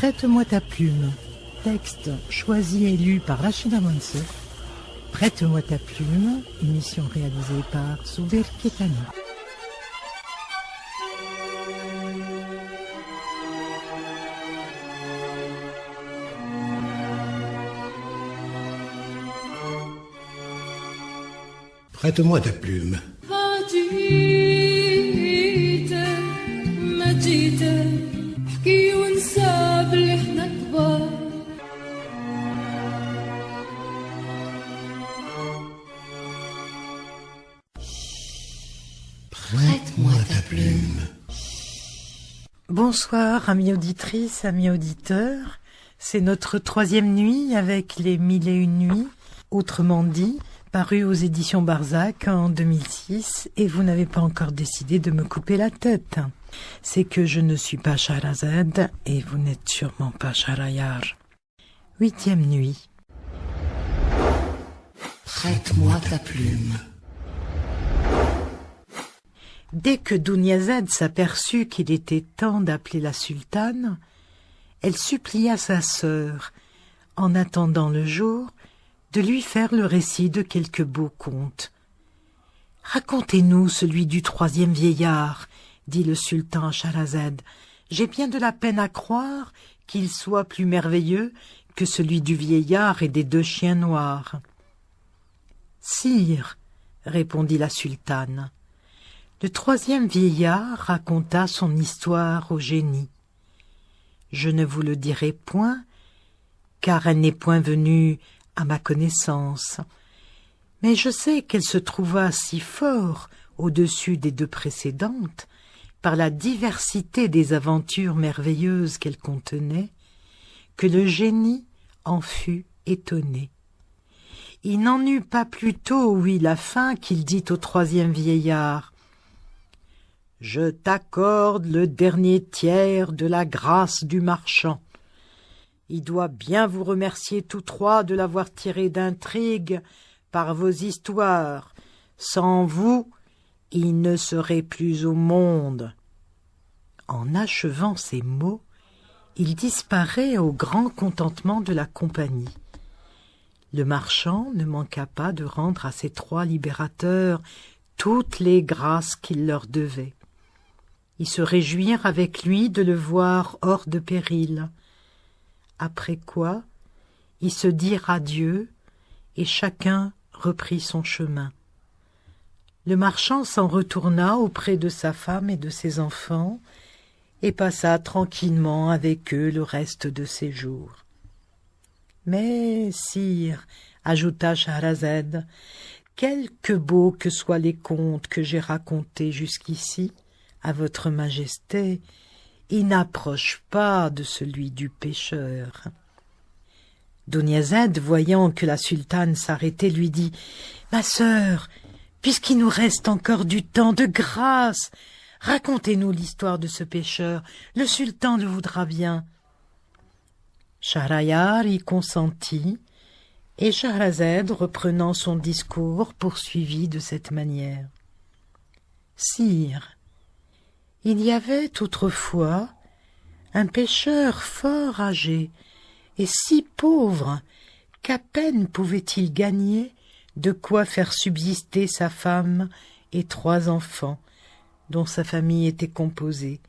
Prête-moi ta plume. Texte choisi et lu par Rachida Mansour. Prête-moi ta plume, émission réalisée par Soubir Ketani. Prête-moi ta plume. Prête-moi ta plume. Bonsoir, amis auditrices, amis auditeurs. C'est notre 3e nuit avec les 1001 nuits, autrement dit, paru aux éditions Barzac en 2006, et vous n'avez pas encore décidé de me couper la tête. C'est que je ne suis pas Shahrazad, et vous n'êtes sûrement pas Shahrayar. 8e nuit. Prête-moi ta plume. Dès que Dunyazad s'aperçut qu'il était temps d'appeler la sultane, elle supplia sa sœur, en attendant le jour, de lui faire le récit de quelques beaux contes. « Racontez-nous celui du 3e vieillard, » dit le sultan à Shahrazad. « J'ai bien de la peine à croire qu'il soit plus merveilleux que celui du vieillard et des 2 chiens noirs. »« Sire, » répondit la sultane, le 3e vieillard raconta son histoire au génie. Je ne vous le dirai point, car elle n'est point venue à ma connaissance, mais je sais qu'elle se trouva si fort au-dessus des 2 précédentes, par la diversité des aventures merveilleuses qu'elle contenait, que le génie en fut étonné. Il n'en eut pas plus tôt ouï la fin qu'il dit au 3e vieillard: « Je t'accorde le dernier tiers de la grâce du marchand. Il doit bien vous remercier tous 3 de l'avoir tiré d'intrigue par vos histoires. Sans vous, il ne serait plus au monde. » En achevant ces mots, il disparaît au grand contentement de la compagnie. Le marchand ne manqua pas de rendre à ses 3 libérateurs toutes les grâces qu'il leur devait. Ils se réjouirent avec lui de le voir hors de péril. Après quoi, ils se dirent adieu, et chacun reprit son chemin. Le marchand s'en retourna auprès de sa femme et de ses enfants, et passa tranquillement avec eux le reste de ses jours. « Mais, sire, » ajouta Shahrazad, « quelque beaux que soient les contes que j'ai racontés jusqu'ici, à votre majesté, il n'approche pas de celui du pêcheur. » Dunyazad, voyant que la sultane s'arrêtait, lui dit: « Ma sœur, puisqu'il nous reste encore du temps, de grâce, racontez-nous l'histoire de ce pêcheur, le sultan le voudra bien. » Shahrayar y consentit, et Shahrazad, reprenant son discours, poursuivit de cette manière. « Sire, il y avait autrefois un pêcheur fort âgé et si pauvre qu'à peine pouvait-il gagner de quoi faire subsister sa femme et 3 enfants, dont sa famille était composée.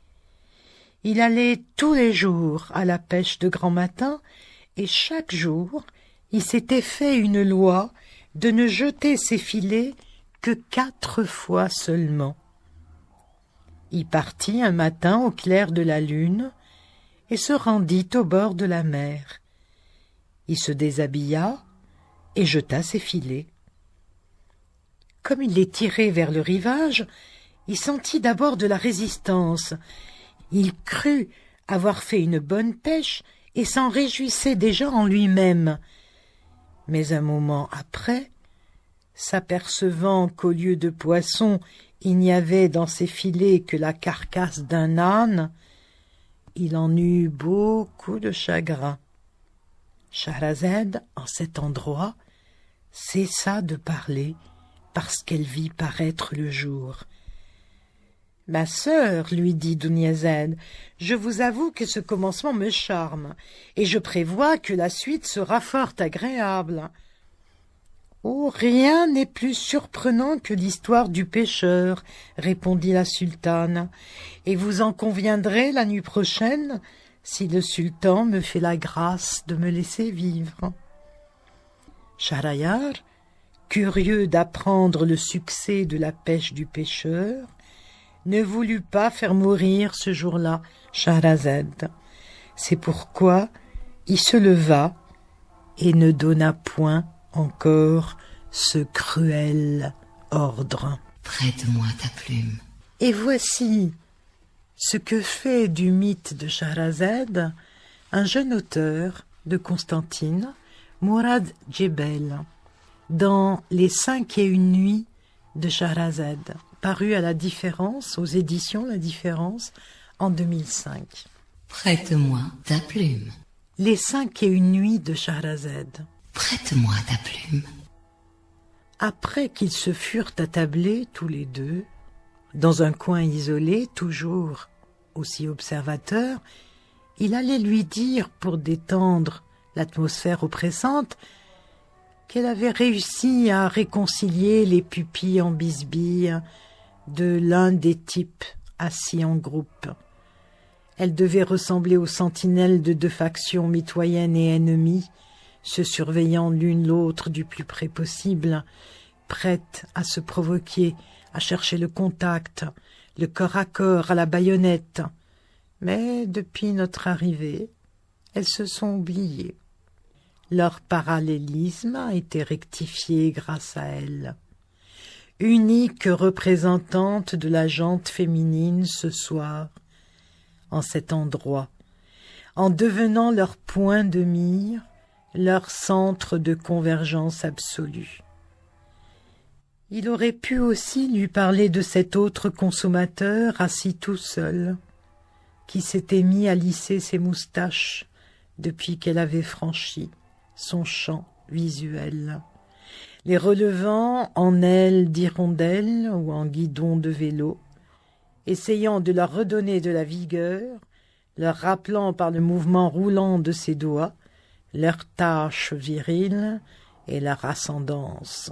Il allait tous les jours à la pêche de grand matin, et chaque jour il s'était fait une loi de ne jeter ses filets que 4 fois seulement. Il partit un matin au clair de la lune et se rendit au bord de la mer. Il se déshabilla et jeta ses filets. Comme il les tirait vers le rivage, il sentit d'abord de la résistance. Il crut avoir fait une bonne pêche et s'en réjouissait déjà en lui-même. Mais un moment après, s'apercevant qu'au lieu de poisson, il n'y avait dans ses filets que la carcasse d'un âne, il en eut beaucoup de chagrin. Shahrazad, en cet endroit, cessa de parler parce qu'elle vit paraître le jour. « Ma sœur, lui dit Dunyazad, je vous avoue que ce commencement me charme, et je prévois que la suite sera fort agréable. » « Oh, rien n'est plus surprenant que l'histoire du pêcheur, répondit la sultane, et vous en conviendrez la nuit prochaine, si le sultan me fait la grâce de me laisser vivre. » Schahriar, curieux d'apprendre le succès de la pêche du pêcheur, ne voulut pas faire mourir ce jour-là Shahrazad. C'est pourquoi il se leva et ne donna point encore ce cruel ordre. Prête-moi ta plume. Et voici ce que fait du mythe de Shahrazad un jeune auteur de Constantine, Mourad Djebel, dans Les 5 et une nuits de Shahrazad, paru à La Différence, aux éditions La Différence, en 2005. Prête-moi ta plume. Les 5 et une nuits de Shahrazad. Prête-moi ta plume. Après qu'ils se furent attablés tous les deux, dans un coin isolé, toujours aussi observateur, il allait lui dire, pour détendre l'atmosphère oppressante, qu'elle avait réussi à réconcilier les pupilles en bisbille de l'un des types assis en groupe. Elle devait ressembler aux sentinelles de deux factions mitoyennes et ennemies, se surveillant l'une l'autre du plus près possible, prêtes à se provoquer, à chercher le contact, le corps à corps, à la baïonnette. Mais depuis notre arrivée, elles se sont oubliées. Leur parallélisme a été rectifié grâce à elle. Unique représentante de la jante féminine ce soir, en cet endroit, en devenant leur point de mire, leur centre de convergence absolue. Il aurait pu aussi lui parler de cet autre consommateur assis tout seul, qui s'était mis à lisser ses moustaches depuis qu'elle avait franchi son champ visuel, les relevant en ailes d'hirondelle ou en guidon de vélo, essayant de leur redonner de la vigueur, leur rappelant par le mouvement roulant de ses doigts leur tache virile et leur ascendance,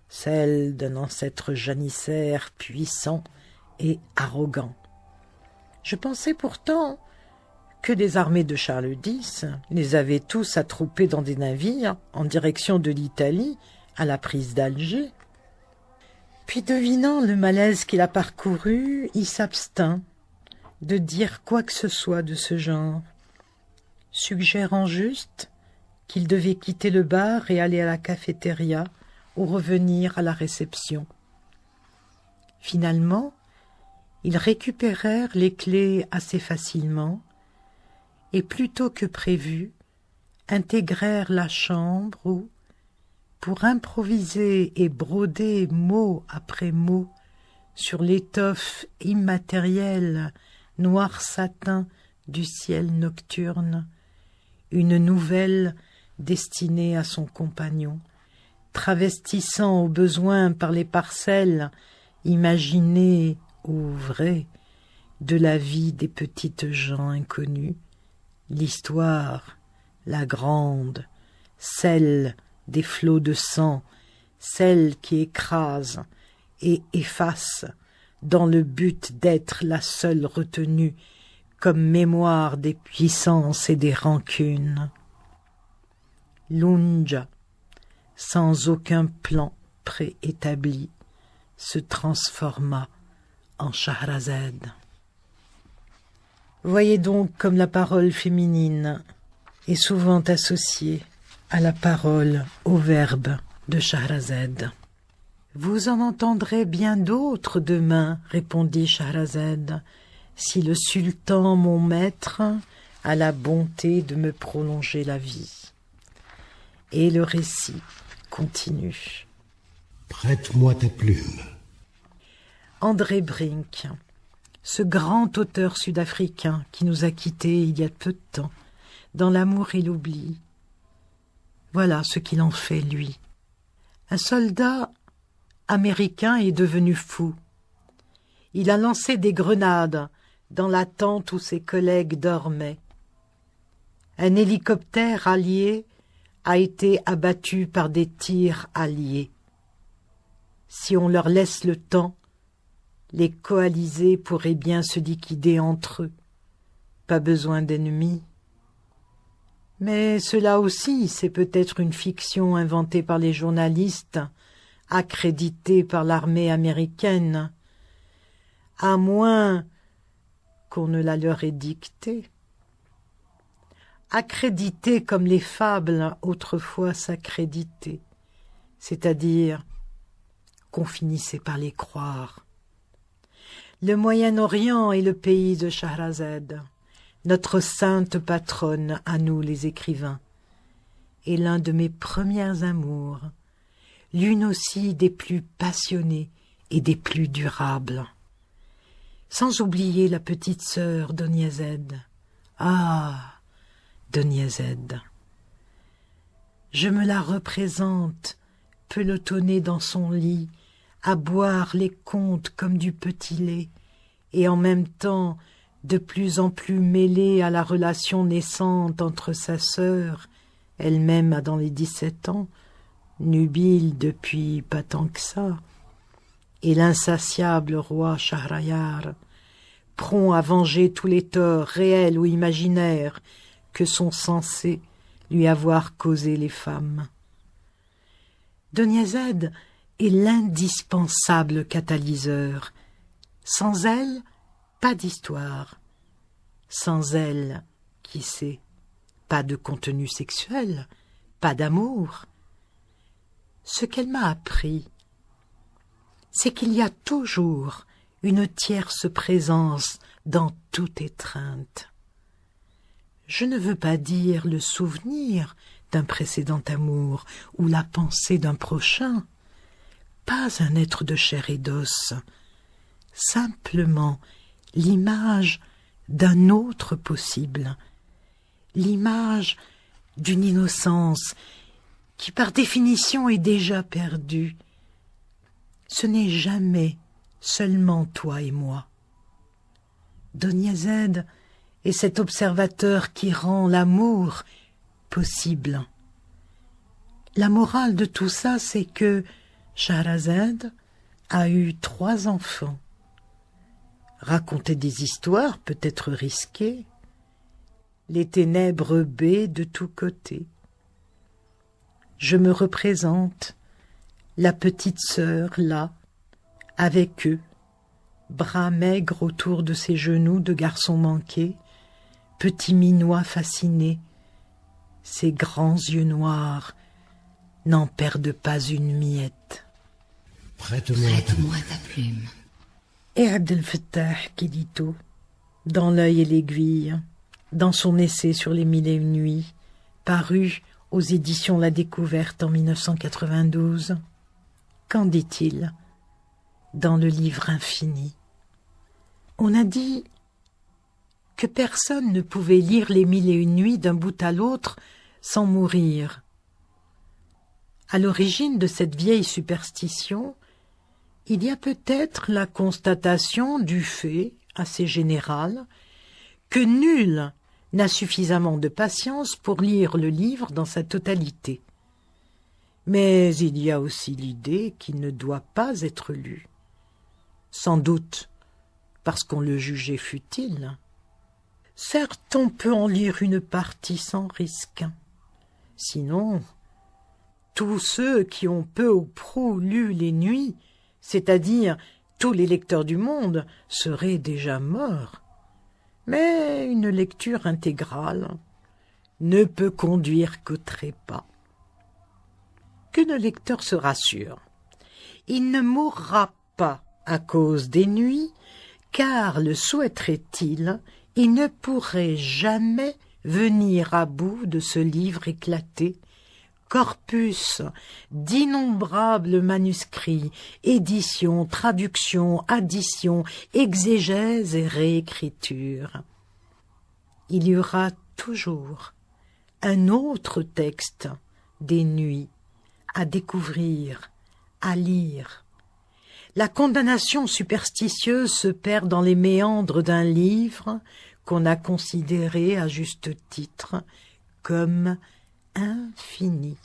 celle d'un ancêtre janissaire puissant et arrogant. Je pensais pourtant que les armées de Charles X les avaient tous attroupés dans des navires en direction de l'Italie à la prise d'Alger. Puis, devinant le malaise qu'il a parcouru, il s'abstint de dire quoi que ce soit de ce genre, suggérant juste qu'il devait quitter le bar et aller à la cafétéria ou revenir à la réception. Finalement, ils récupérèrent les clés assez facilement et, plutôt que prévu, intégrèrent la chambre où, pour improviser et broder mot après mot sur l'étoffe immatérielle noir satin du ciel nocturne, une nouvelle destinée à son compagnon, travestissant au besoin par les parcelles imaginées ou vraies de la vie des petites gens inconnues, l'histoire, la grande, celle des flots de sang, celle qui écrase et efface dans le but d'être la seule retenue comme mémoire des puissances et des rancunes. Lunja, sans aucun plan préétabli, se transforma en Shahrazad. Voyez donc comme la parole féminine est souvent associée à la parole, au verbe de Shahrazad. « Vous en entendrez bien d'autres demain, répondit Shahrazad, si le sultan, mon maître, a la bonté de me prolonger la vie. » Et le récit continue. Prête-moi ta plume. André Brink, ce grand auteur sud-africain qui nous a quittés il y a peu de temps, dans l'amour et l'oubli. Voilà ce qu'il en fait, lui. Un soldat américain est devenu fou. Il a lancé des grenades dans la tente où ses collègues dormaient. Un hélicoptère allié a été abattu par des tirs alliés. Si on leur laisse le temps, les coalisés pourraient bien se liquider entre eux. Pas besoin d'ennemis. Mais cela aussi, c'est peut-être une fiction inventée par les journalistes, accréditée par l'armée américaine, à moins qu'on ne la leur ait dictée. Accréditée comme les fables autrefois s'accréditaient, c'est-à-dire qu'on finissait par les croire. Le Moyen-Orient est le pays de Schahrazad, notre sainte patronne à nous les écrivains, et l'un de mes premiers amours, l'une aussi des plus passionnées et des plus durables. Sans oublier la petite sœur d'Oniazed. Ah, d'Oniazed. Je me la représente, pelotonnée dans son lit, à boire les contes comme du petit lait, et en même temps de plus en plus mêlée à la relation naissante entre sa sœur, elle-même a dans les 17 ans, nubile depuis pas tant que ça, et l'insatiable roi Shahrayar, prompt à venger tous les torts réels ou imaginaires que sont censés lui avoir causés les femmes. Doniazed est l'indispensable catalyseur. Sans elle, pas d'histoire. Sans elle, qui sait, pas de contenu sexuel, pas d'amour. Ce qu'elle m'a appris, c'est qu'il y a toujours une tierce présence dans toute étreinte. Je ne veux pas dire le souvenir d'un précédent amour ou la pensée d'un prochain, pas un être de chair et d'os, simplement l'image d'un autre possible, l'image d'une innocence qui par définition est déjà perdue. Ce n'est jamais seulement toi et moi. Doniazed est cet observateur qui rend l'amour possible. La morale de tout ça, c'est que Shahrazad a eu 3 enfants. Raconter des histoires peut être risqué. Les ténèbres baient de tous côtés. Je me représente la petite sœur là, avec eux, bras maigres autour de ses genoux de garçon manqué, petit minois fasciné, ses grands yeux noirs n'en perdent pas une miette. Prête-moi ta plume. Et Abdel Fattah Kilito, dans l'œil et l'aiguille, dans son essai sur les 1001 nuits, paru aux éditions La Découverte en 1992, qu'en dit-il dans le livre infini? On a dit que personne ne pouvait lire les 1001 nuits d'un bout à l'autre sans mourir. À l'origine de cette vieille superstition, il y a peut-être la constatation du fait, assez général, que nul n'a suffisamment de patience pour lire le livre dans sa totalité. Mais il y a aussi l'idée qu'il ne doit pas être lu. Sans doute parce qu'on le jugeait futile. Certes, on peut en lire une partie sans risque. Sinon, tous ceux qui ont peu ou prou lu les nuits, c'est-à-dire tous les lecteurs du monde, seraient déjà morts. Mais une lecture intégrale ne peut conduire qu'au trépas. Que le lecteur se rassure. Il ne mourra pas à cause des nuits, car, le souhaiterait-il, il ne pourrait jamais venir à bout de ce livre éclaté, corpus d'innombrables manuscrits, éditions, traductions, additions, exégèses et réécritures. Il y aura toujours un autre texte des nuits à découvrir, à lire. La condamnation superstitieuse se perd dans les méandres d'un livre qu'on a considéré à juste titre comme infini.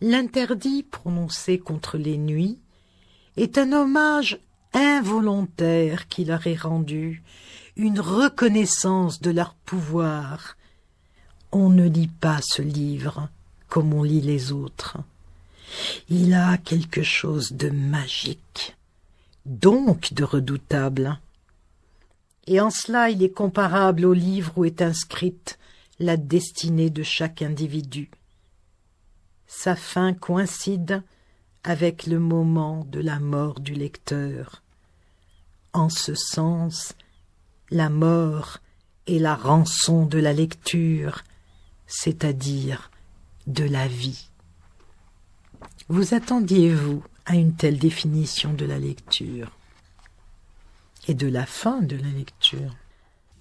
L'interdit prononcé contre les nuits est un hommage involontaire qui leur est rendu, une reconnaissance de leur pouvoir. On ne lit pas ce livre comme on lit les autres. Il a quelque chose de magique, donc de redoutable. Et en cela il est comparable au livre où est inscrite la destinée de chaque individu. Sa fin coïncide avec le moment de la mort du lecteur. En ce sens, la mort est la rançon de la lecture, c'est-à-dire de la vie. Vous attendiez-vous à une telle définition de la lecture et de la fin de la lecture?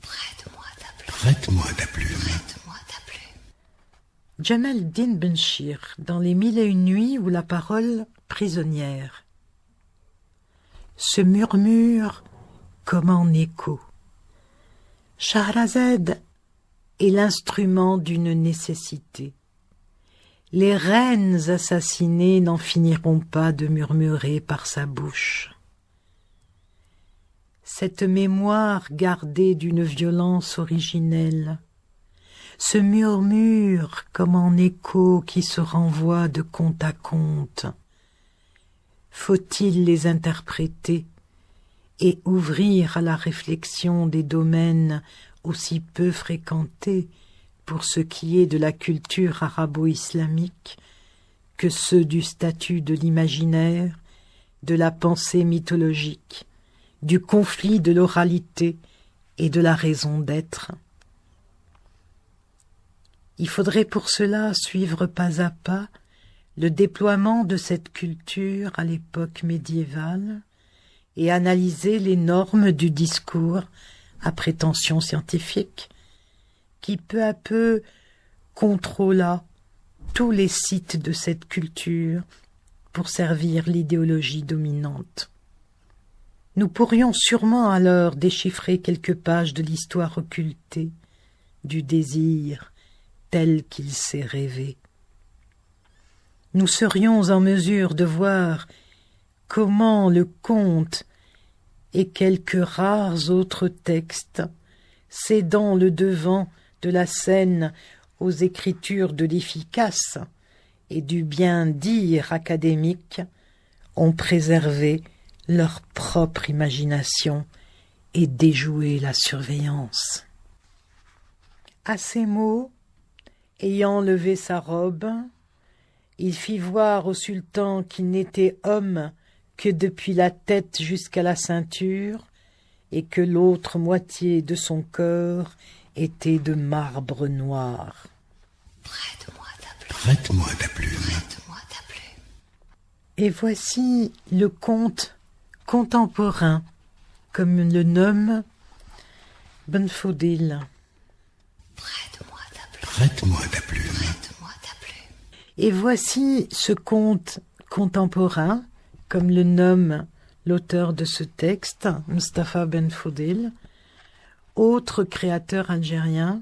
Prête-moi ta plume. Prête-moi ta plume. Prête-moi ta plume. Jamal Din Benchir, dans Les Mille et une nuits ou la parole prisonnière. Ce murmure comme en écho. Shahrazad est l'instrument d'une nécessité. Les reines assassinées n'en finiront pas de murmurer par sa bouche. Cette mémoire gardée d'une violence originelle, ce murmure comme en écho qui se renvoie de conte à conte, faut-il les interpréter et ouvrir à la réflexion des domaines aussi peu fréquentés pour ce qui est de la culture arabo-islamique que ceux du statut de l'imaginaire, de la pensée mythologique, du conflit de l'oralité et de la raison d'être. Il faudrait pour cela suivre pas à pas le déploiement de cette culture à l'époque médiévale et analyser les normes du discours à prétention scientifique qui peu à peu contrôla tous les sites de cette culture pour servir l'idéologie dominante. Nous pourrions sûrement alors déchiffrer quelques pages de l'histoire occultée, du désir tel qu'il s'est rêvé. Nous serions en mesure de voir comment le conte et quelques rares autres textes, cédant le devant de la scène aux écritures de l'efficace et du bien-dire académique, ont préservé leur propre imagination et déjoué la surveillance. À ces mots, ayant levé sa robe, il fit voir au sultan qu'il n'était homme que depuis la tête jusqu'à la ceinture et que l'autre moitié de son corps était de marbre noir. Prête-moi ta plume. Prête-moi ta plume. Prête-moi ta plume. Et voici le conte contemporain, comme le nomme Benfodil. Prête-moi ta plume. Prête-moi ta plume. Prête-moi ta plume. Et voici ce conte contemporain, comme le nomme l'auteur de ce texte, Mustapha Benfodil, autre créateur algérien,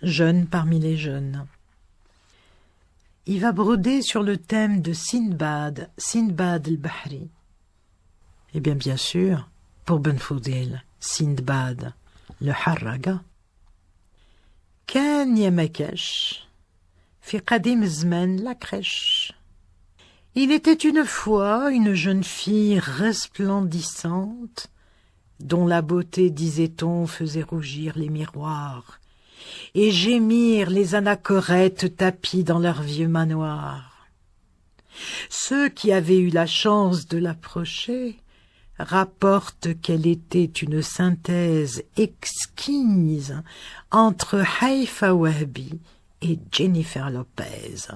jeune parmi les jeunes. Il va broder sur le thème de Sindbad, Sindbad el-Bahri. Eh bien sûr, pour Benfodil, Sindbad, le Harraga. كان يا مكاش في قديم الزمان la crèche. Il était une fois une jeune fille resplendissante, dont la beauté, disait-on, faisait rougir les miroirs, et gémir les anachorètes tapis dans leur vieux manoir. Ceux qui avaient eu la chance de l'approcher rapportent qu'elle était une synthèse exquise entre Haïfa Wahbi et Jennifer Lopez,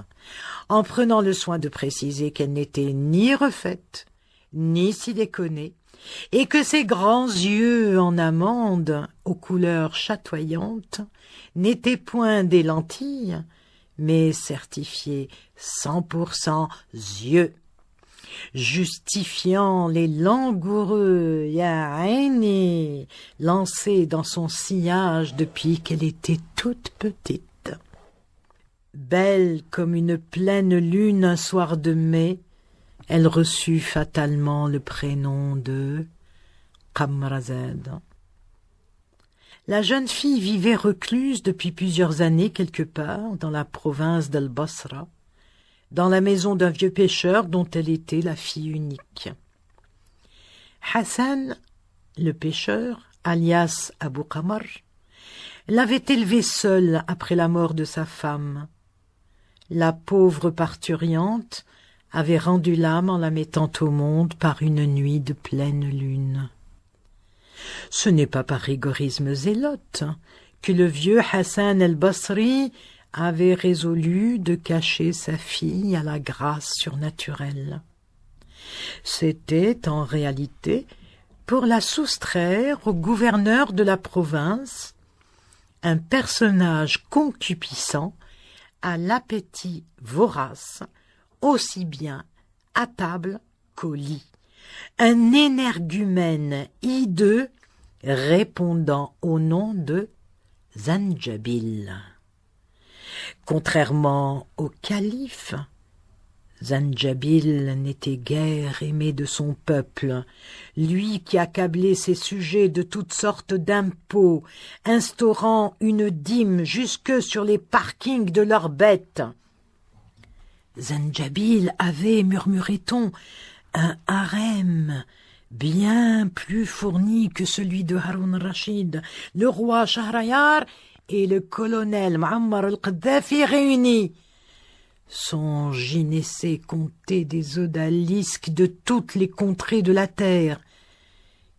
en prenant le soin de préciser qu'elle n'était ni refaite, ni siliconnée, et que ses grands yeux en amande, aux couleurs chatoyantes, n'étaient point des lentilles, mais certifiés 100% yeux, justifiant les langoureux ya aini lancés dans son sillage depuis qu'elle était toute petite. Belle comme une pleine lune un soir de mai, elle reçut fatalement le prénom de Kamrazad. La jeune fille vivait recluse depuis plusieurs années quelque part dans la province d'Al-Basra, dans la maison d'un vieux pêcheur dont elle était la fille unique. Hassan, le pêcheur, alias Abu Qamar, l'avait élevée seule après la mort de sa femme. La pauvre parturiente avait rendu l'âme en la mettant au monde par une nuit de pleine lune. Ce n'est pas par rigorisme zélote que le vieux Hassan el-Basri avait résolu de cacher sa fille à la grâce surnaturelle. C'était en réalité pour la soustraire au gouverneur de la province, un personnage concupiscent à l'appétit vorace, aussi bien à table qu'au lit. Un énergumène hideux répondant au nom de Zanjabil. Contrairement au calife, Zanjabil n'était guère aimé de son peuple, lui qui accablait ses sujets de toutes sortes d'impôts, instaurant une dîme jusque sur les parkings de leurs bêtes. Zanjabil avait, murmurait-on, un harem bien plus fourni que celui de Haroun Rachid, le roi Shahrayar et le colonel Muammar al-Kadhafi réunis. Son gynécée comptait des odalisques de toutes les contrées de la terre,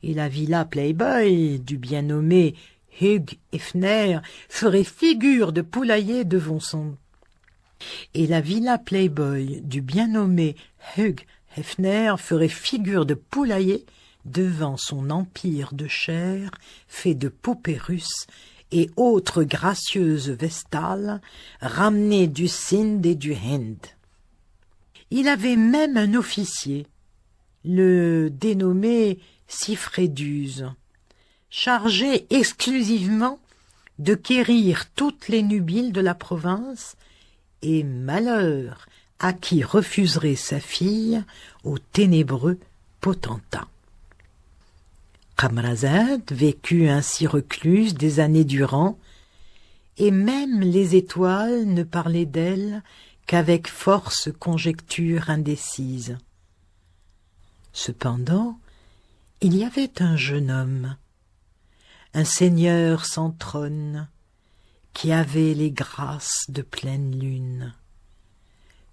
et la villa Playboy du bien nommé Hugh Hefner ferait figure de poulailler devant son... Et la villa Playboy du bien nommé Hugh Hefner ferait figure de poulailler devant son empire de chair fait de poupées russes et autres gracieuses vestales ramenées du Sind et du Hind. Il avait même un officier, le dénommé Sifreduz, chargé exclusivement de quérir toutes les nubiles de la province, et malheur à qui refuserait sa fille au ténébreux potentat. Kamrazad vécut ainsi recluse des années durant, et même les étoiles ne parlaient d'elle qu'avec force conjectures indécises. Cependant, il y avait un jeune homme, un seigneur sans trône, qui avait les grâces de pleine lune.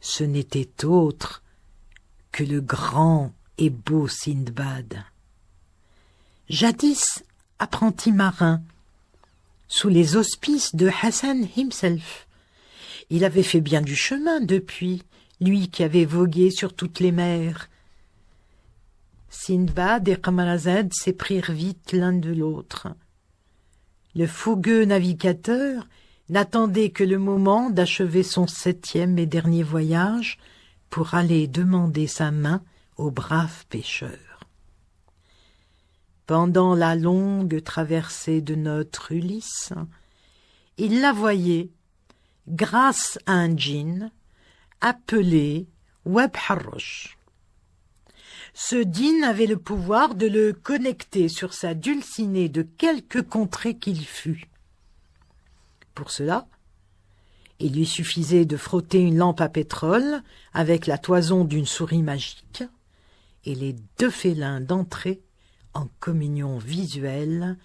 Ce n'était autre que le grand et beau Sindbad. Jadis apprenti marin, sous les auspices de Hassan himself, il avait fait bien du chemin depuis, lui qui avait vogué sur toutes les mers. Sindbad et Kamrazad s'éprirent vite l'un de l'autre. Le fougueux navigateur n'attendait que le moment d'achever son 7e et dernier voyage pour aller demander sa main au brave pêcheur. Pendant la longue traversée de notre Ulysse, il la voyait, grâce à un djinn appelé Web Harrosh. Ce djinn avait le pouvoir de le connecter sur sa dulcinée de quelque contrée qu'il fût. Pour cela, il lui suffisait de frotter une lampe à pétrole avec la toison d'une souris magique, et les deux félins d'entrer en communion visuelle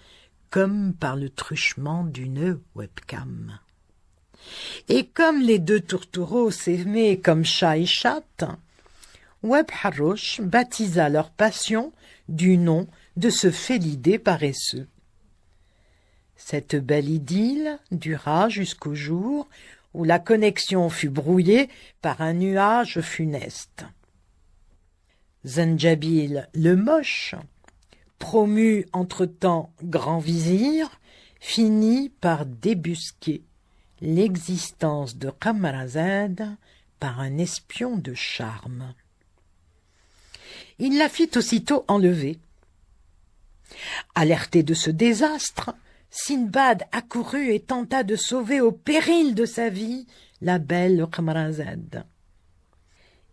comme par le truchement d'une webcam. Et comme les deux tourtereaux s'aimaient comme chat et chatte, Web Harrosh baptisa leur passion du nom de ce félidé paresseux. Cette belle idylle dura jusqu'au jour où la connexion fut brouillée par un nuage funeste. Zanjabil le moche, promu entre-temps grand vizir, finit par débusquer l'existence de Kamrazad par un espion de charme. Il la fit aussitôt enlever. Alerté de ce désastre, Sindbad accourut et tenta de sauver au péril de sa vie la belle Kamrazad.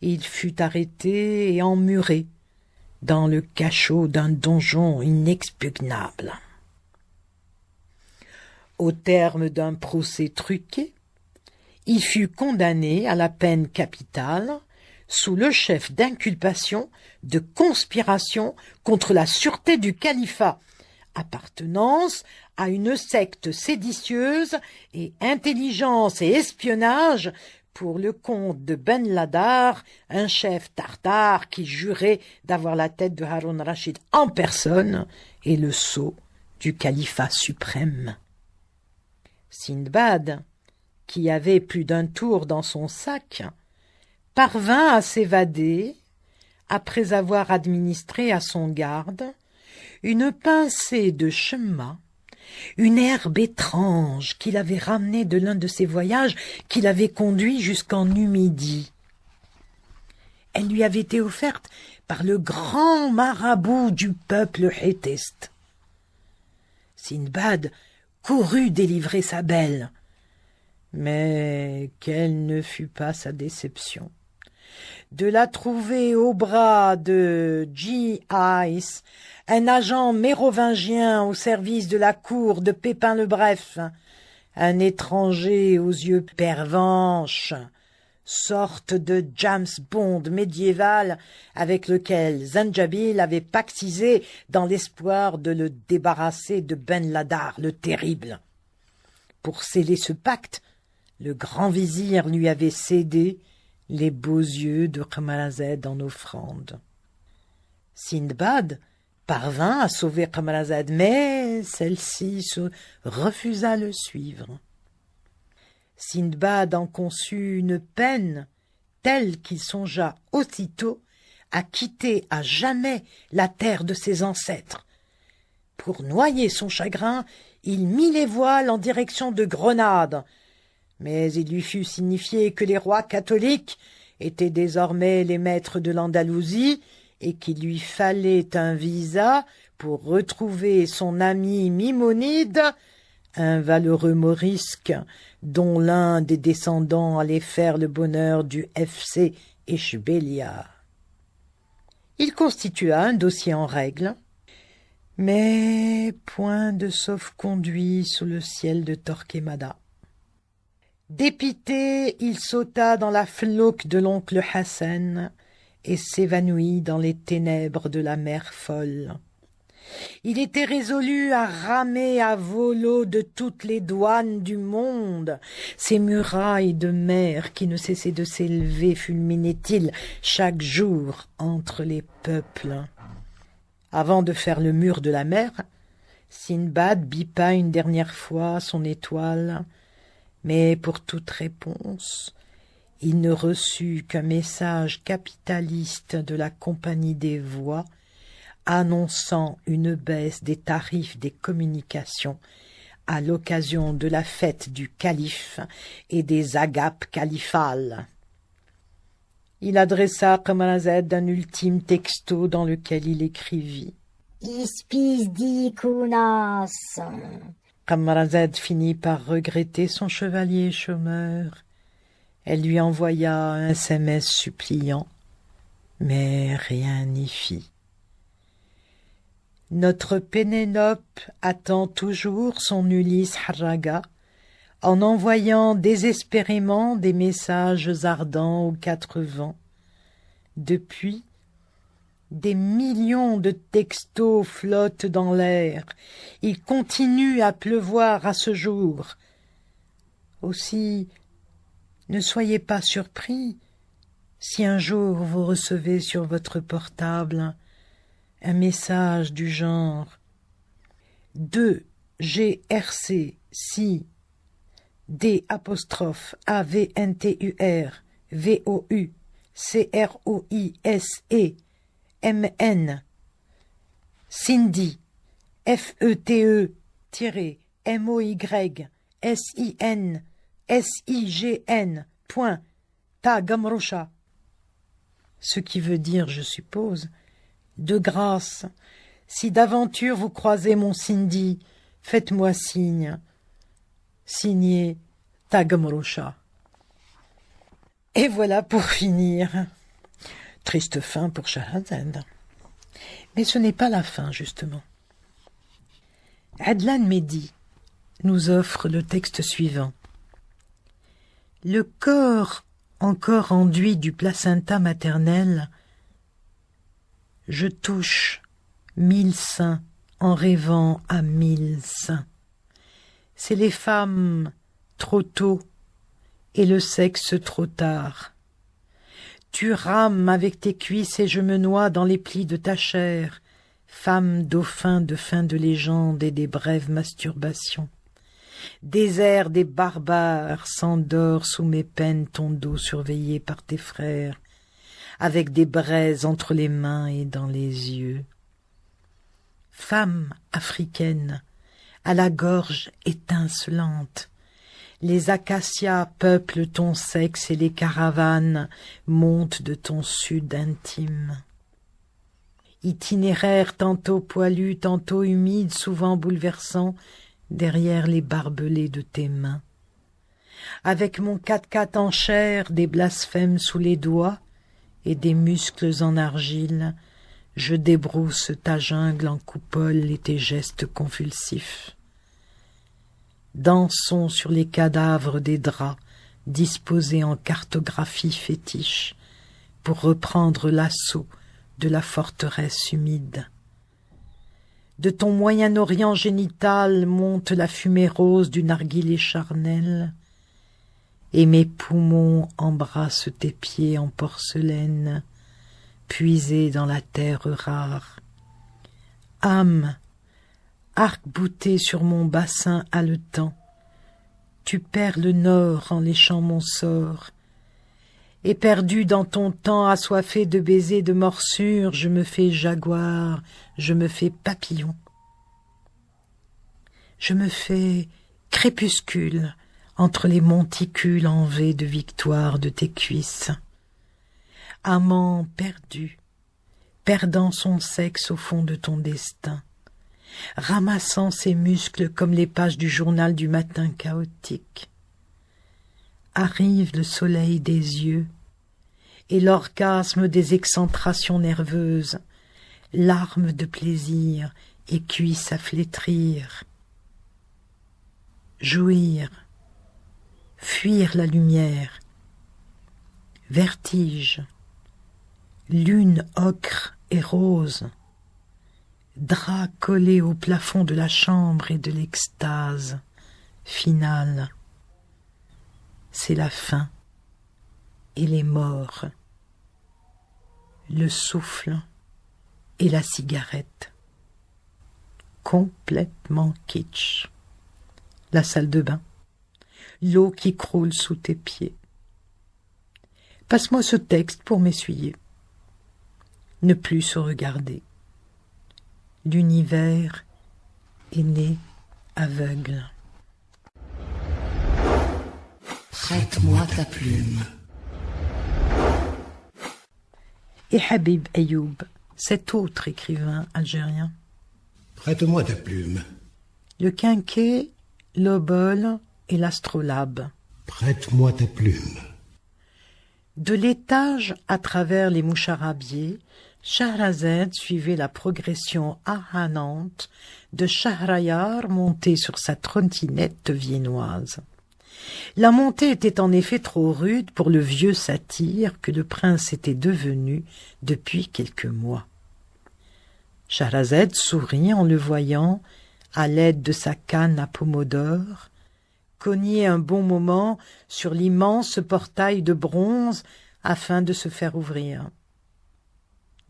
Il fut arrêté et emmuré dans le cachot d'un donjon inexpugnable. Au terme d'un procès truqué, il fut condamné à la peine capitale sous le chef d'inculpation de conspiration contre la sûreté du califat, appartenance à une secte séditieuse et intelligence et espionnage pour le compte de Ben Ladar, un chef tartare qui jurait d'avoir la tête de Haroun Rachid en personne et le sceau du califat suprême. Sindbad, qui avait plus d'un tour dans son sac, parvint à s'évader après avoir administré à son garde une pincée de chema, une herbe étrange qu'il avait ramenée de l'un de ses voyages qui l'avait conduit jusqu'en Numidie. Elle lui avait été offerte par le grand marabout du peuple hétiste. Sindbad courut délivrer sa belle, mais quelle ne fut pas sa déception de la trouver au bras de G.I.C., un agent mérovingien au service de la cour de Pépin le Bref, un étranger aux yeux pervenches, sorte de James Bond médiéval avec lequel Zanjabil avait pactisé dans l'espoir de le débarrasser de Ben Ladar le terrible. Pour sceller ce pacte, le grand vizir lui avait cédé les beaux yeux de Kamrazad en offrande. Sindbad parvint à sauver Kamrazad, mais celle-ci se refusa à le suivre. Sindbad en conçut une peine telle qu'il songea aussitôt à quitter à jamais la terre de ses ancêtres. Pour noyer son chagrin, il mit les voiles en direction de Grenade, mais il lui fut signifié que les rois catholiques étaient désormais les maîtres de l'Andalousie et qu'il lui fallait un visa pour retrouver son ami Mimonide, un valeureux morisque dont l'un des descendants allait faire le bonheur du FC Eshbelia. Il constitua un dossier en règle, mais point de sauf-conduit sous le ciel de Torquemada. Dépité, il sauta dans la flouque de l'oncle Hassan et s'évanouit dans les ténèbres de la mer folle. Il était résolu à ramer à volo de toutes les douanes du monde. Ces murailles de mer qui ne cessaient de s'élever fulminaient-ils chaque jour entre les peuples. Avant de faire le mur de la mer, Sindbad bipa une dernière fois son étoile, mais pour toute réponse, il ne reçut qu'un message capitaliste de la Compagnie des Voies annonçant une baisse des tarifs des communications à l'occasion de la fête du calife et des agapes califales. Il adressa à Kamrazad un ultime texto dans lequel il écrivit « Ispis di kunas ». Kamrazad finit par regretter son chevalier chômeur. Elle lui envoya un SMS suppliant, mais rien n'y fit. Notre Pénélope attend toujours son Ulysse Harraga, en envoyant désespérément des messages ardents aux quatre vents. Depuis, des millions de textos flottent dans l'air. Il continue à pleuvoir à ce jour. Aussi, ne soyez pas surpris si un jour vous recevez sur votre portable un message du genre 2 GRC si D apostrophe AVNTUR VOU CROISE MN Cindy FETE-MOY SIN SIGN point Ta Gamrosha, ce qui veut dire, je suppose, De grâce, si d'aventure vous croisez mon Sindhi, faites-moi signe. Signé Tagamrosha. Et voilà pour finir. Triste fin pour Shahrazad. Mais ce n'est pas la fin, justement. Adlan Mehdi nous offre le texte suivant. Le corps encore enduit du placenta maternel, je touche 1000 seins en rêvant à 1000 seins. C'est les femmes trop tôt et le sexe trop tard. Tu rames avec tes cuisses et je me noie dans les plis de ta chair, femme dauphin de fin de légende et des brèves masturbations. Désert des barbares, s'endort sous mes peines ton dos surveillé par tes frères, avec des braises entre les mains et dans les yeux. Femme africaine, à la gorge étincelante, les acacias peuplent ton sexe et les caravanes montent de ton sud intime. Itinéraire tantôt poilu, tantôt humide, souvent bouleversant, derrière les barbelés de tes mains. Avec mon 4x4 en chair, des blasphèmes sous les doigts et des muscles en argile, je débrousse ta jungle en coupole et tes gestes convulsifs. Dansons sur les cadavres des draps, disposés en cartographie fétiche, pour reprendre l'assaut de la forteresse humide. De ton Moyen-Orient génital monte la fumée rose du narguilé charnel, et mes poumons embrassent tes pieds en porcelaine, puisés dans la terre rare. Âme, arc-bouté sur mon bassin haletant, tu perds le nord en léchant mon sort, et perdu dans ton temps assoiffé de baisers de morsures, je me fais jaguar, je me fais papillon. Je me fais crépuscule entre les monticules en V de victoire de tes cuisses. Amant perdu, perdant son sexe au fond de ton destin, ramassant ses muscles comme les pages du journal du matin chaotique. Arrive le soleil des yeux et l'orgasme des excentrations nerveuses, larmes de plaisir et cuisses à flétrir. Jouir, fuir la lumière, vertige, lune ocre et rose, drap collé au plafond de la chambre et de l'extase finale. C'est la faim et les morts, le souffle et la cigarette. Complètement kitsch. La salle de bain, l'eau qui croule sous tes pieds. Passe-moi ce texte pour m'essuyer. Ne plus se regarder. L'univers est né aveugle. Prête-moi ta plume. Et Habib Ayoub, cet autre écrivain algérien. Prête-moi ta plume. Le quinquet, l'obol et l'astrolabe. Prête-moi ta plume. De l'étage à travers les moucharabiers, Shahrazad suivait la progression arranante de Shahrayar monté sur sa trottinette viennoise. La montée était en effet trop rude pour le vieux satyre que le prince était devenu depuis quelques mois. Shahrazad sourit en le voyant, à l'aide de sa canne à pomodore, cogner un bon moment sur l'immense portail de bronze afin de se faire ouvrir.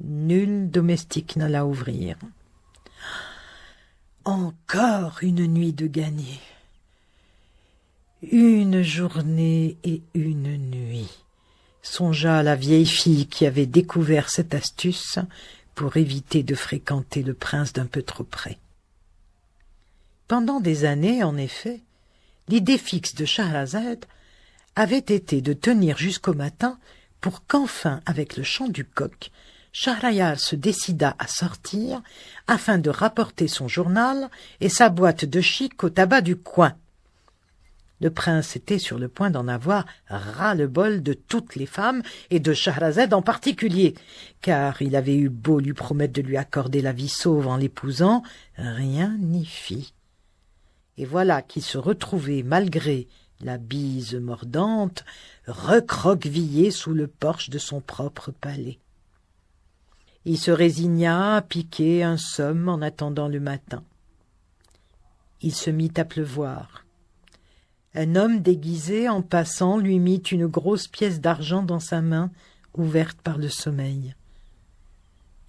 Nul domestique n'alla ouvrir. Encore une nuit de gagnée. Une journée et une nuit, songea la vieille fille qui avait découvert cette astuce pour éviter de fréquenter le prince d'un peu trop près. Pendant des années, en effet, l'idée fixe de Shahrazad avait été de tenir jusqu'au matin pour qu'enfin, avec le chant du coq, Shahrayar se décida à sortir afin de rapporter son journal et sa boîte de chic au tabac du coin. Le prince était sur le point d'en avoir ras-le-bol de toutes les femmes et de Shahrazad en particulier, car il avait eu beau lui promettre de lui accorder la vie sauve en l'épousant, rien n'y fit. Et voilà qu'il se retrouvait, malgré la bise mordante, recroquevillé sous le porche de son propre palais. Il se résigna à piquer un somme en attendant le matin. Il se mit à pleuvoir. Un homme déguisé, en passant, lui mit une grosse pièce d'argent dans sa main, ouverte par le sommeil.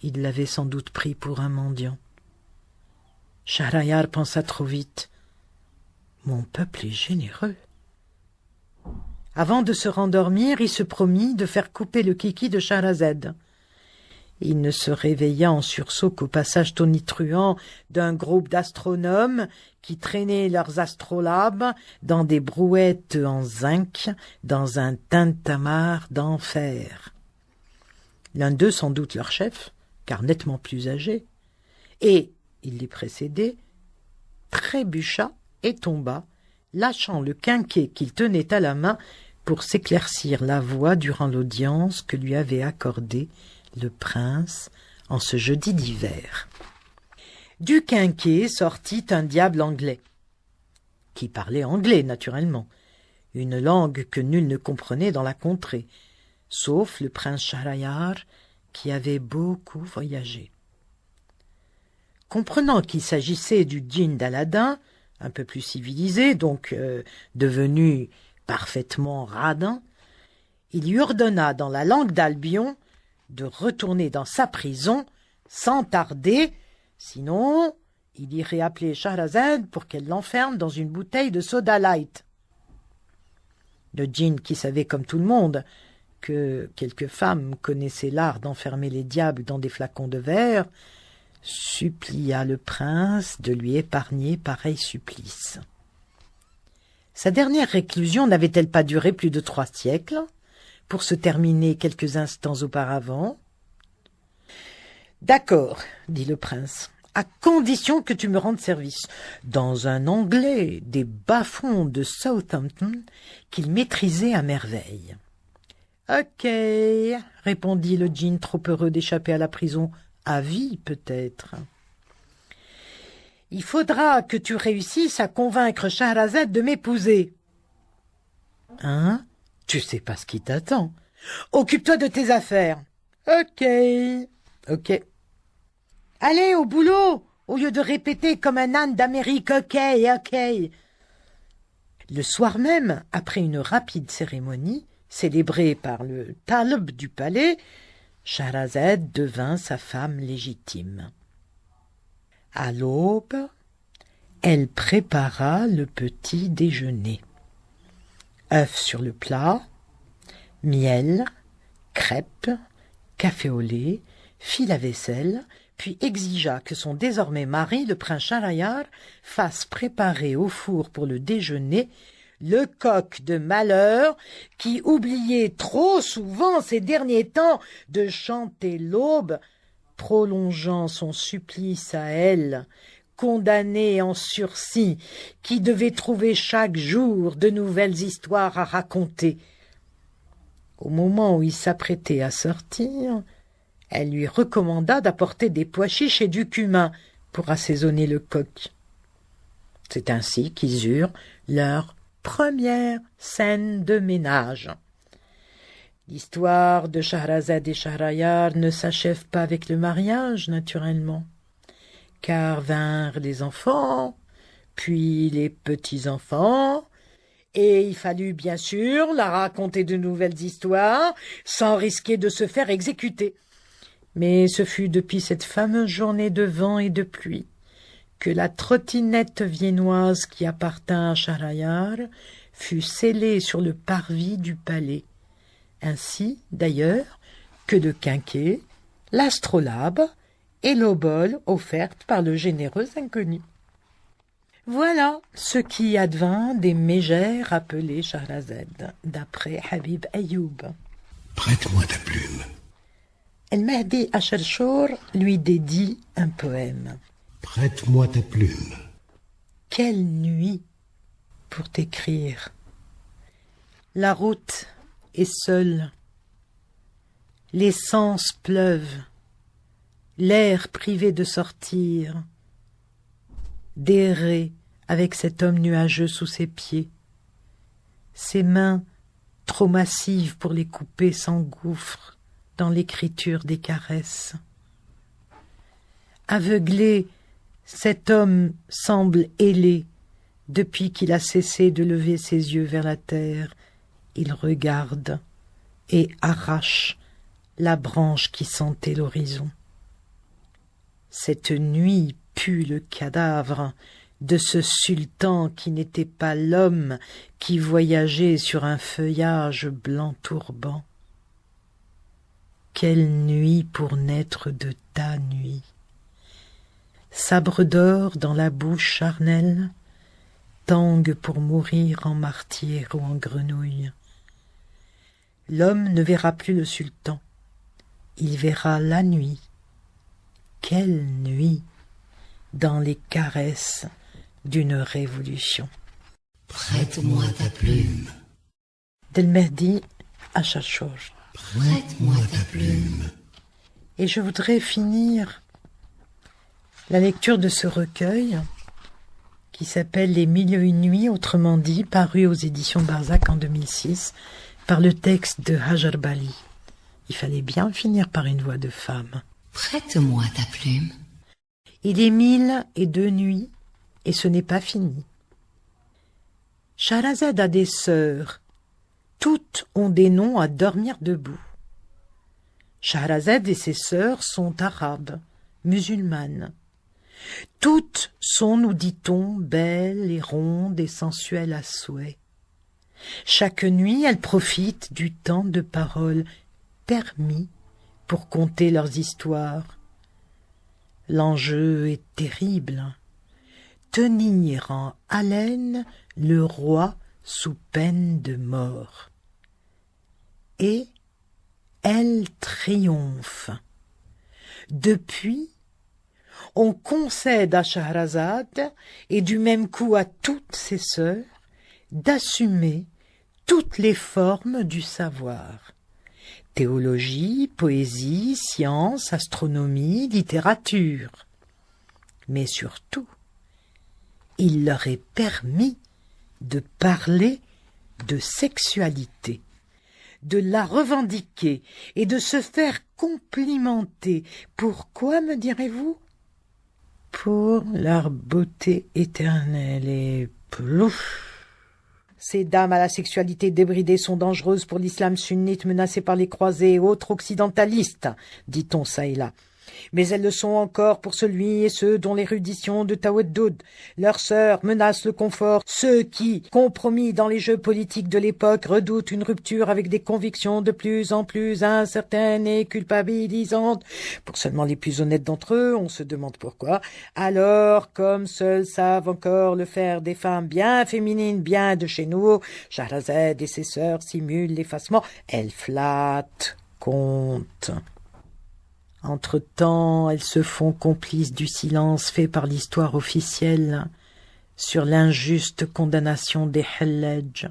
Il l'avait sans doute pris pour un mendiant. Shahrayar pensa trop vite. Mon peuple est généreux. Avant de se rendormir, il se promit de faire couper le kiki de Shahrazad. Il ne se réveilla en sursaut qu'au passage tonitruant d'un groupe d'astronomes qui traînaient leurs astrolabes dans des brouettes en zinc, dans un tintamarre d'enfer. L'un d'eux, sans doute leur chef, car nettement plus âgé, et, il les précédait, trébucha et tomba, lâchant le quinquet qu'il tenait à la main pour s'éclaircir la voix durant l'audience que lui avait accordée le prince en ce jeudi d'hiver. Du quinquet sortit un diable anglais, qui parlait anglais naturellement, une langue que nul ne comprenait dans la contrée, sauf le prince Shahrayar, qui avait beaucoup voyagé. Comprenant qu'il s'agissait du djinn d'Aladin, un peu plus civilisé, donc devenu parfaitement radin, il lui ordonna dans la langue d'Albion de retourner dans sa prison sans tarder, sinon il irait appeler Shahrazad pour qu'elle l'enferme dans une bouteille de soda light. Le djinn, qui savait comme tout le monde que quelques femmes connaissaient l'art d'enfermer les diables dans des flacons de verre, supplia le prince de lui épargner pareil supplice. Sa dernière réclusion n'avait-elle pas duré plus de 3 siècles, pour se terminer quelques instants auparavant? « D'accord, dit le prince, à condition que tu me rendes service, dans un anglais des bas-fonds de Southampton qu'il maîtrisait à merveille. »« Ok, » répondit le djinn, trop heureux d'échapper à la prison, à vie peut-être. « Il faudra que tu réussisses à convaincre Shahrazad de m'épouser. »« Hein ? Tu sais pas ce qui t'attend. Occupe-toi de tes affaires. »« Ok. »« Allez, au boulot, au lieu de répéter comme un âne d'Amérique, ok. » Le soir même, après une rapide cérémonie, célébrée par le talb du palais, Shahrazad devint sa femme légitime. À l'aube, elle prépara le petit déjeuner. Œufs sur le plat, miel, crêpes, café au lait, fit la vaisselle, puis exigea que son désormais mari, le prince Shahrayar, fasse préparer au four pour le déjeuner le coq de malheur qui oubliait trop souvent ces derniers temps de chanter l'aube, prolongeant son supplice à elle, condamnée en sursis, qui devait trouver chaque jour de nouvelles histoires à raconter. Au moment où il s'apprêtait à sortir, elle lui recommanda d'apporter des pois chiches et du cumin pour assaisonner le coq. C'est ainsi qu'ils eurent leur première scène de ménage. L'histoire de Shahrazad et Shahrayar ne s'achève pas avec le mariage, naturellement, car vinrent les enfants, puis les petits-enfants, et il fallut bien sûr leur raconter de nouvelles histoires, sans risquer de se faire exécuter. Mais ce fut depuis cette fameuse journée de vent et de pluie que la trottinette viennoise qui appartint à Shahrayar fut scellée sur le parvis du palais, ainsi d'ailleurs que le quinquet, l'astrolabe et l'obole offerte par le généreux inconnu. Voilà ce qui advint des mégères appelées Shahrazad, d'après Habib Ayoub. Prête-moi ta plume. El-Mehdi Acharchour lui dédie un poème. Prête-moi ta plume. Quelle nuit pour t'écrire. La route est seule. Les sens pleuvent. L'air privé de sortir. D'errer avec cet homme nuageux sous ses pieds. Ses mains, trop massives pour les couper, s'engouffrent dans l'écriture des caresses. Aveuglé, cet homme semble ailé. Depuis qu'il a cessé de lever ses yeux vers la terre, il regarde et arrache la branche qui sentait l'horizon. Cette nuit pue le cadavre de ce sultan qui n'était pas l'homme qui voyageait sur un feuillage blanc tourbant. Quelle nuit pour naître de ta nuit! Sabre d'or dans la bouche charnelle, tangue pour mourir en martyr ou en grenouille. L'homme ne verra plus le sultan, il verra la nuit. Quelle nuit dans les caresses d'une révolution. Prête-moi ta plume. Del-Mehdi Acharchour. Prête-moi ta plume. Et je voudrais finir la lecture de ce recueil qui s'appelle Les Mille et une nuits, autrement dit, paru aux éditions Barzac en 2006, par le texte de Hajar Bali. Il fallait bien finir par une voix de femme. Prête-moi ta plume. Il est 1002 nuits, et ce n'est pas fini. Shahrazad a des sœurs. Toutes ont des noms à dormir debout. Shahrazad et ses sœurs sont arabes, musulmanes. Toutes sont, nous dit-on, belles et rondes et sensuelles à souhait. Chaque nuit, elles profitent du temps de parole permis pour conter leurs histoires. L'enjeu est terrible. Tenir en haleine le roi sous peine de mort. Et elles triomphent. Depuis, on concède à Shahrazad, et du même coup à toutes ses sœurs, d'assumer toutes les formes du savoir. Théologie, poésie, science, astronomie, littérature. Mais surtout, il leur est permis de parler de sexualité, de la revendiquer et de se faire complimenter. Pourquoi, me direz-vous? Pour leur beauté éternelle et plouf. Ces dames à la sexualité débridée sont dangereuses pour l'islam sunnite menacé par les croisés et autres occidentalistes, dit-on ça et là. Mais elles le sont encore pour celui et ceux dont l'érudition de Tawaddud, leurs sœurs, menace le confort, ceux qui, compromis dans les jeux politiques de l'époque, redoutent une rupture avec des convictions de plus en plus incertaines et culpabilisantes. Pour seulement les plus honnêtes d'entre eux, on se demande pourquoi. Alors, comme seuls savent encore le faire des femmes bien féminines, bien de chez nous, Shahrazad et ses sœurs simulent l'effacement. Elles flattent, comptent. Entre-temps, elles se font complices du silence fait par l'histoire officielle sur l'injuste condamnation des Hallaj,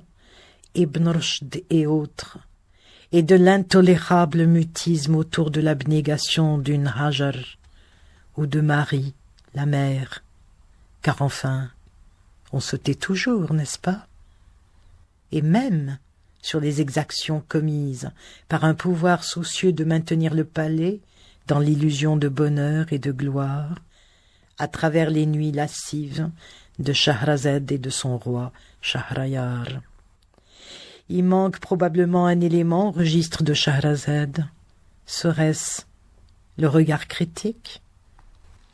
Ibn Rushd et autres, et de l'intolérable mutisme autour de l'abnégation d'une Hajar ou de Marie, la mère, car enfin, on se tait toujours, n'est-ce pas? Et même sur les exactions commises par un pouvoir soucieux de maintenir le palais dans l'illusion de bonheur et de gloire, à travers les nuits lascives de Shahrazad et de son roi Shahrayar. Il manque probablement un élément au registre de Shahrazad. Serait-ce le regard critique,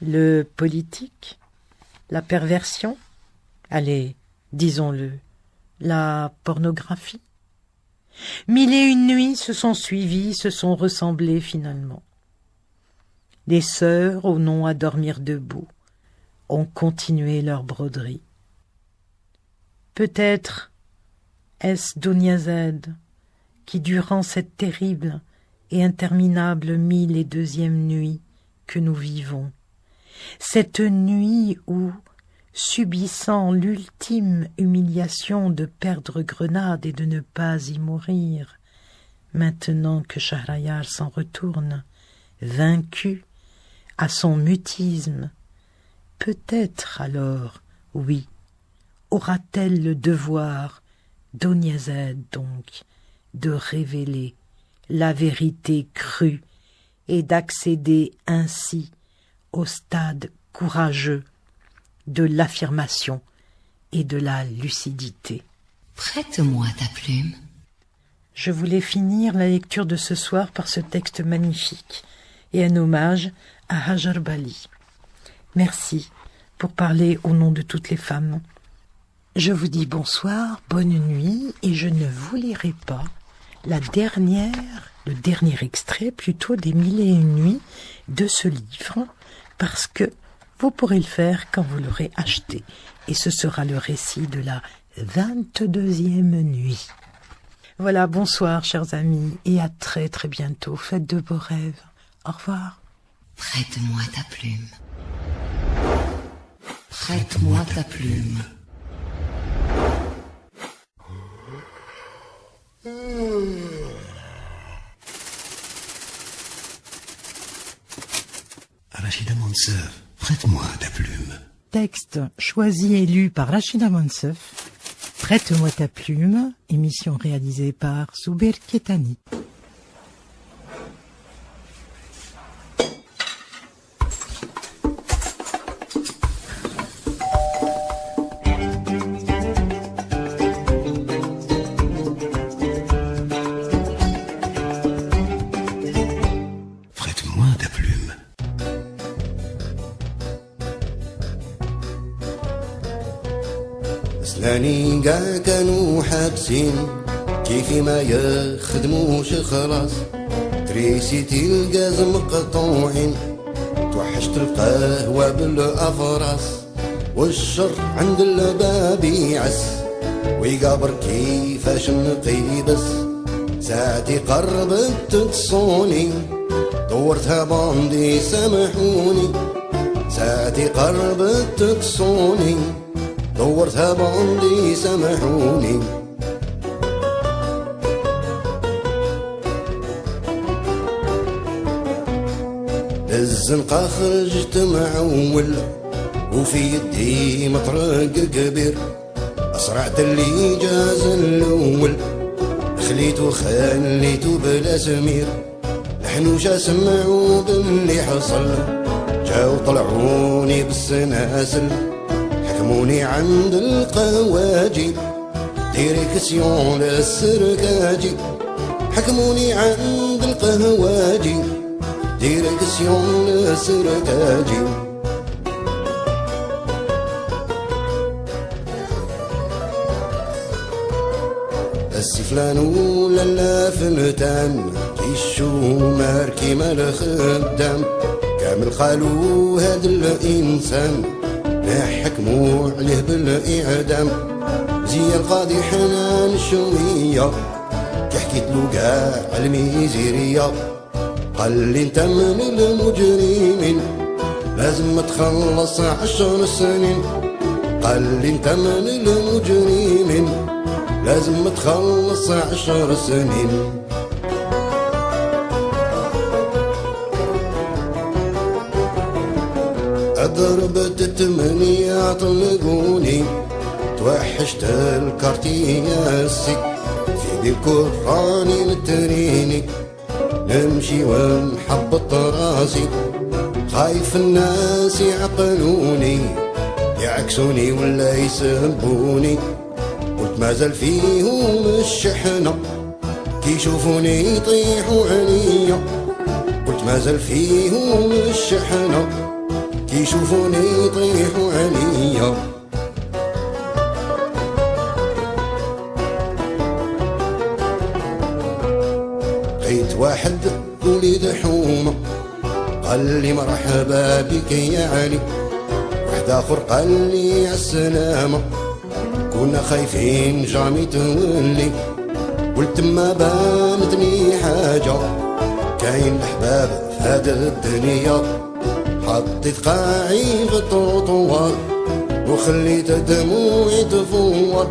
le politique, la perversion? Allez, disons-le, la pornographie? 1001 nuits se sont suivies, se sont ressemblées finalement. Les sœurs, au nom à dormir debout, ont continué leur broderie. Peut-être est-ce Dunyazad qui, durant cette terrible et interminable 1002e nuit que nous vivons. Cette nuit où, subissant l'ultime humiliation de perdre Grenade et de ne pas y mourir, maintenant que Shahrayar s'en retourne, vaincu, à son mutisme, peut-être alors, oui, aura-t-elle le devoir, Doniazad donc, de révéler la vérité crue et d'accéder ainsi au stade courageux de l'affirmation et de la lucidité. Prête-moi ta plume. Je voulais finir la lecture de ce soir par ce texte magnifique et un hommage à Hajar Bali. Merci pour parler au nom de toutes les femmes. Je vous dis bonsoir, bonne nuit, et je ne vous lirai pas le dernier extrait plutôt des 1001 nuits de ce livre, parce que vous pourrez le faire quand vous l'aurez acheté, et ce sera le récit de la 22e nuit. Voilà, bonsoir chers amis, et à très très bientôt. Faites de beaux rêves. Au revoir. Prête-moi ta plume. Prête-moi ta plume. Rachida Monsef, prête-moi ta plume. Texte choisi et lu par Rachida Monsef. Prête-moi ta plume, émission réalisée par Souber Ketani. Prête-moi ta plume. سلاني قاع كانوا حابسين كيفي ما يخدموش خلاص تريسيتي الغاز مقطوعين توحشت القهوة بالأفراس والشر عند الباب يعس ويقابر كيفاش نقيبس ساعتي قربت تصوني دورتها باندي سامحوني ساعتي قربت تصوني دورتها باندي سامحوني الزنقة خرجت معول وفي يدي مطرق كبير أسرعت اللي جاز الأول خليتو بلا سمير الحنوشة سمعوا باللي حصل جاو طلعوني بالسناسل حكموني عند القواجي ديريكسيون للسركاجي حكموني عند القهواجي ديريكسيون للسركاجي السفلان ولا اللافنتان كيشو ماركي مال خدام كامل قالوا هاد الإنسان حكموا عليه بالإعدام زي القاضي حنان شوية كي حكيت له قاع الميزيرية قال لي انت من المجرمين لازم تخلص 10 سنين قال لي انت من المجرمين لازم تخلص 10 سنين ضربت 8 طلقوني توحشت الكارتياسي في دي الكراني نتريني نمشي ونحبط راسي خايف الناس يعقلوني يعكسوني ولا يسبوني قلت مازال فيهم الشحنة كي يشوفوني يطيحوا عليا قلت مازال فيهم الشحنة كي يشوفوني يطيحوا عليا لقيت واحد وليد حومة قال لي مرحبا بك يا علي واحد اخر قال لي عالسلامة كنا خايفين جامي تولي قلت ما بانتني حاجة كاين الأحباب في هاد الدنيا، حطيت قاعي في الطروطوار وخليت دموعي تفور،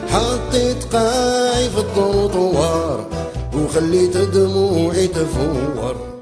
حطيت قاعي في الطروطوار وخليت دموعي تفور.